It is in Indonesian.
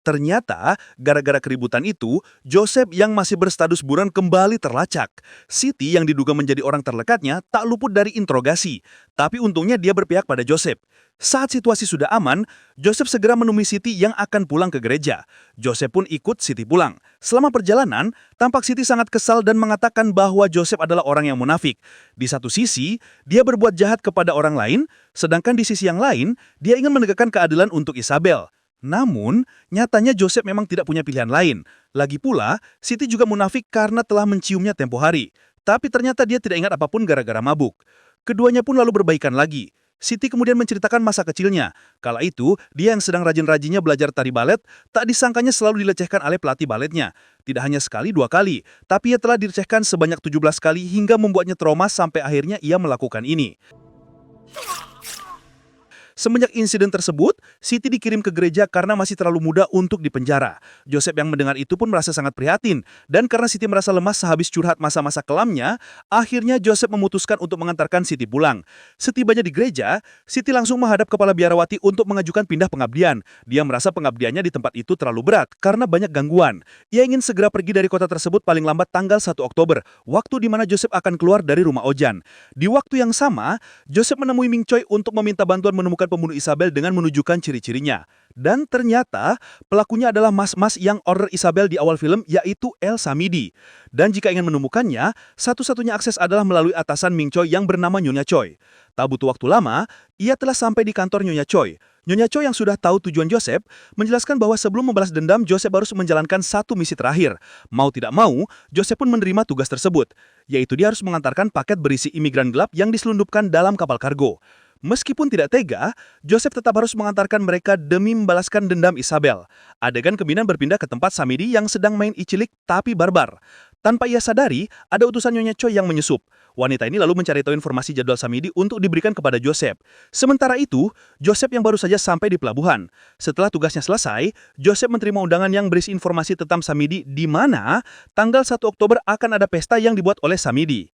Ternyata, gara-gara keributan itu, Joseph yang masih berstatus buron kembali terlacak. Siti yang diduga menjadi orang terdekatnya tak luput dari interogasi. Tapi untungnya dia berpihak pada Joseph. Saat situasi sudah aman, Joseph segera menemui Siti yang akan pulang ke gereja. Joseph pun ikut Siti pulang. Selama perjalanan, tampak Siti sangat kesal dan mengatakan bahwa Joseph adalah orang yang munafik. Di satu sisi, dia berbuat jahat kepada orang lain, sedangkan di sisi yang lain, dia ingin menegakkan keadilan untuk Isabel. Namun, nyatanya Joseph memang tidak punya pilihan lain. Lagi pula, Siti juga munafik karena telah menciumnya tempo hari. Tapi ternyata dia tidak ingat apapun gara-gara mabuk. Keduanya pun lalu berbaikan lagi. Siti kemudian menceritakan masa kecilnya. Kala itu, dia yang sedang rajin-rajinnya belajar tari balet, tak disangkanya selalu dilecehkan oleh pelatih baletnya. Tidak hanya sekali, dua kali, tapi ia telah dilecehkan sebanyak 17 kali hingga membuatnya trauma sampai akhirnya ia melakukan ini. Semenjak insiden tersebut, Siti dikirim ke gereja karena masih terlalu muda untuk dipenjara. Joseph yang mendengar itu pun merasa sangat prihatin, dan karena Siti merasa lemas sehabis curhat masa-masa kelamnya, akhirnya Joseph memutuskan untuk mengantarkan Siti pulang. Setibanya di gereja, Siti langsung menghadap kepala biarawati untuk mengajukan pindah pengabdian. Dia merasa pengabdiannya di tempat itu terlalu berat karena banyak gangguan. Ia ingin segera pergi dari kota tersebut paling lambat tanggal 1 Oktober, waktu di mana Joseph akan keluar dari rumah Ojan. Di waktu yang sama, Joseph menemui Ming Choi untuk meminta bantuan menemukan pembunuh Isabel dengan menunjukkan ciri-cirinya. Dan ternyata pelakunya adalah mas-mas yang order Isabel di awal film, yaitu El Samidi. Dan jika ingin menemukannya, satu-satunya akses adalah melalui atasan Ming Choi yang bernama Nyonya Choi. Tak butuh waktu lama, ia telah sampai di kantor Nyonya Choi. Nyonya Choi yang sudah tahu tujuan Joseph, menjelaskan bahwa sebelum membalas dendam, Joseph harus menjalankan satu misi terakhir. Mau tidak mau, Joseph pun menerima tugas tersebut, yaitu dia harus mengantarkan paket berisi imigran gelap yang diselundupkan dalam kapal kargo. Meskipun tidak tega, Joseph tetap harus mengantarkan mereka demi membalaskan dendam Isabel. Adegan kembinan berpindah ke tempat Samidi yang sedang main icilik tapi barbar. Tanpa ia sadari, ada utusan Nyonya Choi yang menyusup. Wanita ini lalu mencari tahu informasi jadwal Samidi untuk diberikan kepada Joseph. Sementara itu, Joseph yang baru saja sampai di pelabuhan. Setelah tugasnya selesai, Joseph menerima undangan yang berisi informasi tentang Samidi di mana tanggal 1 Oktober akan ada pesta yang dibuat oleh Samidi.